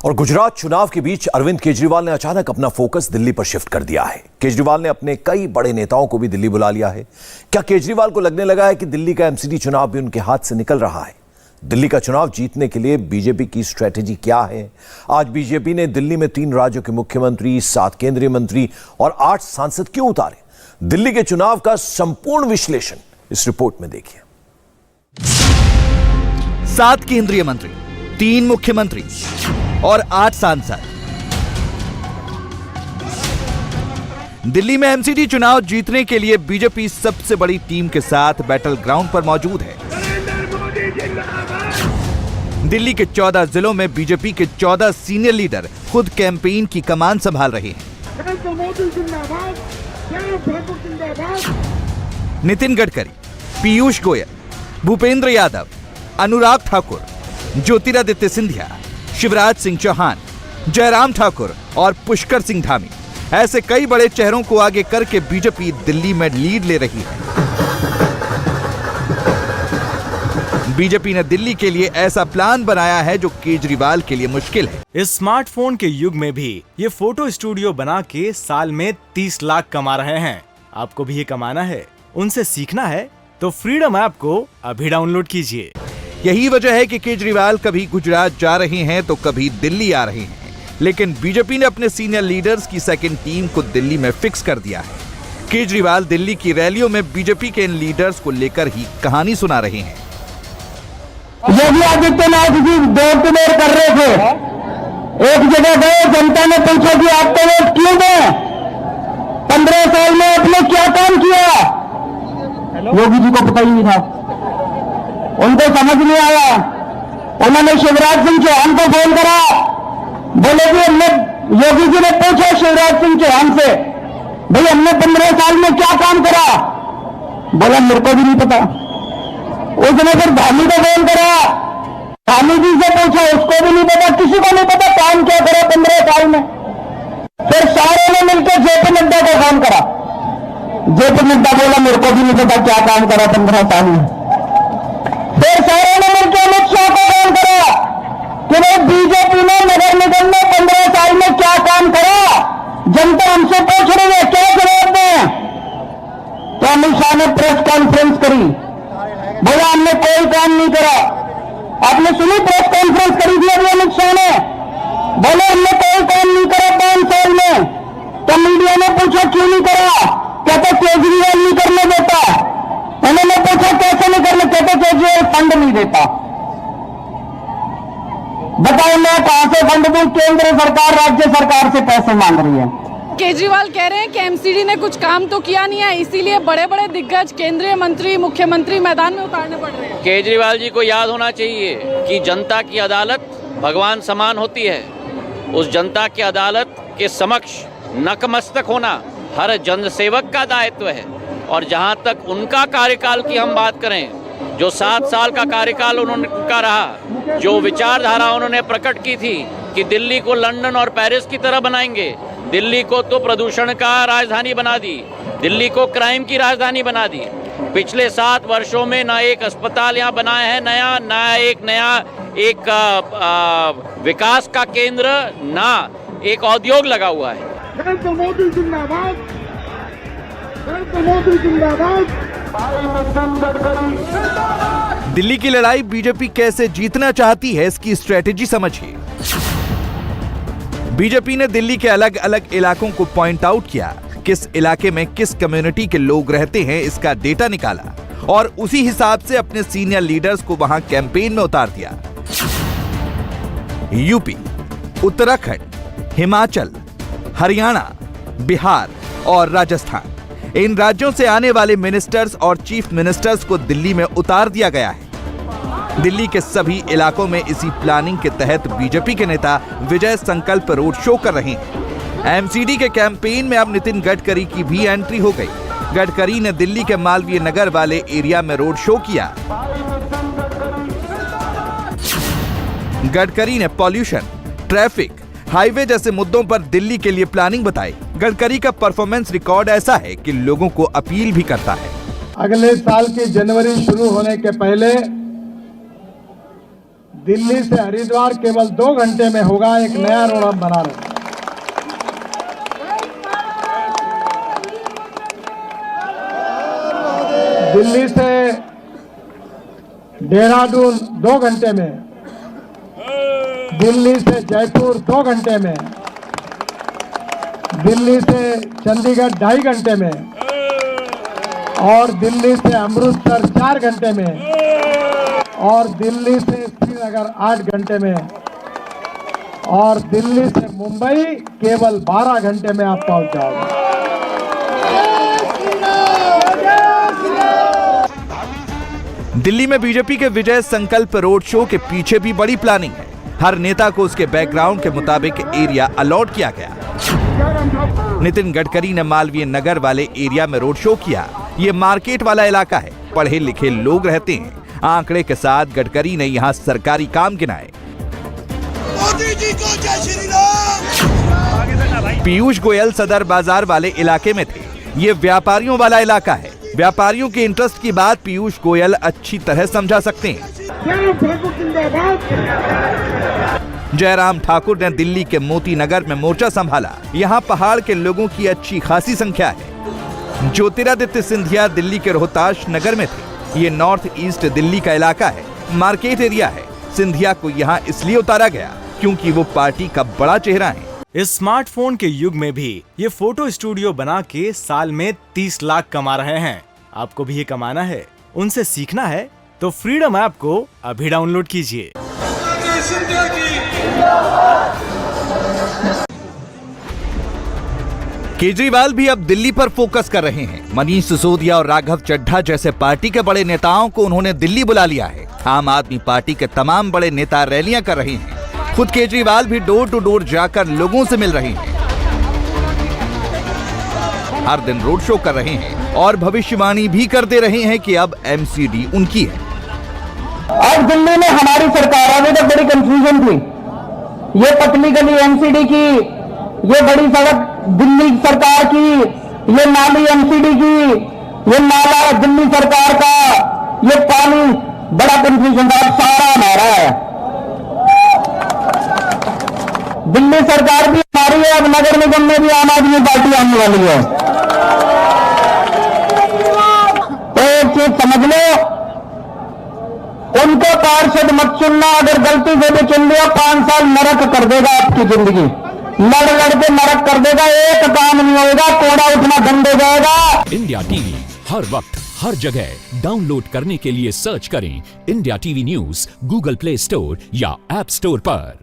और गुजरात चुनाव के बीच अरविंद केजरीवाल ने अचानक अपना फोकस दिल्ली पर शिफ्ट कर दिया है। केजरीवाल ने अपने कई बड़े नेताओं को भी दिल्ली बुला लिया है। क्या केजरीवाल को लगने लगा है कि दिल्ली का एमसीडी चुनाव भी उनके हाथ से निकल रहा है? दिल्ली का चुनाव जीतने के लिए बीजेपी की स्ट्रेटेजी क्या है? आज बीजेपी ने दिल्ली में 3 राज्यों के मुख्यमंत्री, 7 केंद्रीय मंत्री और 8 सांसद क्यों उतारे? दिल्ली के चुनाव का संपूर्ण विश्लेषण इस रिपोर्ट में देखिए। 7 केंद्रीय मंत्री, 3 मुख्यमंत्री और 8 सांसद। दिल्ली में एमसीडी चुनाव जीतने के लिए बीजेपी सबसे बड़ी टीम के साथ बैटल ग्राउंड पर मौजूद है। दिल्ली के 14 जिलों में बीजेपी के 14 सीनियर लीडर खुद कैंपेन की कमान संभाल रहे हैं। नितिन गडकरी, पीयूष गोयल, भूपेंद्र यादव, अनुराग ठाकुर, ज्योतिरादित्य सिंधिया, शिवराज सिंह चौहान, जयराम ठाकुर और पुष्कर सिंह धामी, ऐसे कई बड़े चेहरों को आगे करके बीजेपी दिल्ली में लीड ले रही है। बीजेपी ने दिल्ली के लिए ऐसा प्लान बनाया है जो केजरीवाल के लिए मुश्किल है। इस स्मार्टफोन के युग में भी ये फोटो स्टूडियो बना के साल में 30 लाख कमा रहे हैं। आपको भी ये कमाना है, उनसे सीखना है तो फ्रीडम ऐप को अभी डाउनलोड कीजिए। यही वजह है कि केजरीवाल कभी गुजरात जा रहे हैं तो कभी दिल्ली आ रहे हैं, लेकिन बीजेपी ने अपने सीनियर लीडर्स की सेकंड टीम को दिल्ली में फिक्स कर दिया है। केजरीवाल दिल्ली की रैलियों में बीजेपी के इन लीडर्स को लेकर ही कहानी सुना रहे हैं। Yogi Adityanath ji door to door कर रहे थे। एक जगह गए, जनता ने पूछा कि आपको वोट क्यों दें? 15 साल में आपने क्या काम किया? योगी जी को पता ही नहीं था, उनको समझ नहीं आया। उन्होंने शिवराज सिंह चौहान को फोन करा, बोले कि हमने, योगी जी ने पूछा शिवराज सिंह चौहान से, भाई हमने 15 साल में क्या काम करा? बोला मेरे को भी नहीं पता। उसने फिर धामी को फोन करा, धामी जी से पूछा, उसको भी नहीं पता, किसी को नहीं पता काम क्या करा 15 साल में। फिर सारे ने मिलकर जेपी नड्डा को फोन करा। जेपी नड्डा बोला मेरे को भी नहीं पता क्या काम करा 15 साल में। फिर सारे ने मिलकर अमित शाह को फोन करा कि भाई बीजेपी ने नगर निगम में 15 साल में क्या काम करा, जनता हमसे पूछ रही है, क्या जवाब दें? तो अमित शाह ने प्रेस कॉन्फ्रेंस करी, बोला हमने कोई काम नहीं करा। आपने सुनी प्रेस कॉन्फ्रेंस करी थी अभी अमित शाह ने, बोले हमने कोई काम नहीं करा 5 साल में। तो मीडिया ने पूछा क्यों नहीं करा? कहते केजरीवाल नहीं करने देता। उन्होंने पूछा कैसे नहीं करने? कहते केजरीवाल फंड नहीं देता। बताओ मैं कहां से फंड दूं? केंद्र सरकार राज्य सरकार से पैसे मांग रही है। केजरीवाल कह रहे हैं कि एमसीडी ने कुछ काम तो किया नहीं है, इसीलिए बड़े बड़े दिग्गज केंद्रीय मंत्री, मुख्यमंत्री मैदान में उतारने पड़ रहे हैं। केजरीवाल जी को याद होना चाहिए कि जनता की अदालत भगवान समान होती है। उस जनता की अदालत के समक्ष नतमस्तक होना हर जनसेवक का दायित्व है। और जहां तक उनका कार्यकाल की हम बात करें, जो 7 साल का कार्यकाल उनका रहा, जो विचारधारा उन्होंने प्रकट की थी कि दिल्ली को लंदन और पेरिस की तरह बनाएंगे, दिल्ली को तो प्रदूषण का राजधानी बना दी, दिल्ली को क्राइम की राजधानी बना दी। पिछले 7 वर्षों में ना एक अस्पताल यहाँ बनाया है ना एक विकास का केंद्र, ना एक उद्योग लगा हुआ है। दिल्ली की लड़ाई बीजेपी कैसे जीतना चाहती है, इसकी स्ट्रेटेजी समझिए। बीजेपी ने दिल्ली के अलग अलग इलाकों को पॉइंट आउट किया, किस इलाके में किस कम्युनिटी के लोग रहते हैं इसका डेटा निकाला और उसी हिसाब से अपने सीनियर लीडर्स को वहां कैंपेन में उतार दिया। यूपी, उत्तराखंड, हिमाचल, हरियाणा, बिहार और राजस्थान, इन राज्यों से आने वाले मिनिस्टर्स और चीफ मिनिस्टर्स को दिल्ली में उतार दिया गया है। दिल्ली के सभी इलाकों में इसी प्लानिंग के तहत बीजेपी के नेता विजय संकल्प रोड शो कर रहे हैं। एमसीडी के कैंपेन में अब नितिन गडकरी की भी एंट्री हो गई। गडकरी ने दिल्ली के मालवीय नगर वाले एरिया में रोड शो किया। गडकरी ने पॉल्यूशन, ट्रैफिक, हाईवे जैसे मुद्दों पर दिल्ली के लिए प्लानिंग बताई। गडकरी का परफॉर्मेंस रिकॉर्ड ऐसा है कि लोगों को अपील भी करता है। अगले साल की जनवरी शुरू होने के पहले दिल्ली से हरिद्वार केवल 2 घंटे में होगा। एक नया रोड हम बना रहे हैं। दिल्ली से देहरादून 2 घंटे में, दिल्ली से जयपुर 2 घंटे में, दिल्ली से चंडीगढ़ 2.5 घंटे में, और दिल्ली से अमृतसर 4 घंटे में, और दिल्ली से श्रीनगर 8 घंटे में, और दिल्ली से मुंबई केवल 12 घंटे में आप पहुंच जाओगे। दिल्ली में बीजेपी के विजय संकल्प रोड शो के पीछे भी बड़ी प्लानिंग है। हर नेता को उसके बैकग्राउंड के मुताबिक एरिया अलॉट किया गया। नितिन गडकरी ने मालवीय नगर वाले एरिया में रोड शो किया। ये मार्केट वाला इलाका है, पढ़े लिखे लोग रहते हैं। आंकड़े के साथ गडकरी ने यहाँ सरकारी काम गिनाए। मोदी जी को जय श्री राम। पीयूष गोयल सदर बाजार वाले इलाके में थे। ये व्यापारियों वाला इलाका है। व्यापारियों के इंटरेस्ट की बात पीयूष गोयल अच्छी तरह समझा सकते हैं। जयराम ठाकुर ने दिल्ली के मोती नगर में मोर्चा संभाला। यहाँ पहाड़ के लोगों की अच्छी खासी संख्या है। ज्योतिरादित्य सिंधिया दिल्ली के रोहताश नगर में थे। ये नॉर्थ ईस्ट दिल्ली का इलाका है, मार्केट एरिया है। सिंधिया को यहाँ इसलिए उतारा गया क्योंकि वो पार्टी का बड़ा चेहरा है। इस स्मार्टफोन के युग में भी ये फोटो स्टूडियो बना के साल में 30 लाख कमा रहे हैं। आपको भी ये कमाना है, उनसे सीखना है तो फ्रीडम ऐप को अभी डाउनलोड कीजिए। केजरीवाल भी अब दिल्ली पर फोकस कर रहे हैं। मनीष सिसोदिया और राघव चड्ढा जैसे पार्टी के बड़े नेताओं को उन्होंने दिल्ली बुला लिया है। आम आदमी पार्टी के तमाम बड़े नेता रैलियां कर रहे हैं। खुद केजरीवाल भी डोर टू डोर जाकर लोगों से मिल रहे हैं। हर दिन रोड शो कर रहे हैं और भविष्यवाणी भी कर दे रहे हैं कि अब एमसीडी उनकी है। आज दिल्ली में हमारी सरकार, अभी तक बड़ी कंफ्यूजन थी। ये पतली गली एमसीडी की, ये बड़ी सड़क दिल्ली सरकार की, ये नाली एमसीडी की, ये नाला दिल्ली सरकार का, ये पानी, बड़ा कंफ्यूजन था। सारा हमारा है। दिल्ली सरकार भी हमारी है। अब नगर निगम में भी आम आदमी पार्टी आने वाली है। तो एक चीज समझ लो, उनको पार्षद मत चुनना। अगर गलती से भी चुन लिया 5 साल नरक कर देगा आपकी जिंदगी। लड़ लड़ के नरक कर देगा। एक काम नहीं होगा, कोड़ा उठना बंद हो जाएगा। इंडिया टीवी हर वक्त हर जगह डाउनलोड करने के लिए सर्च करें India TV news Google play store या ऐप स्टोर पर।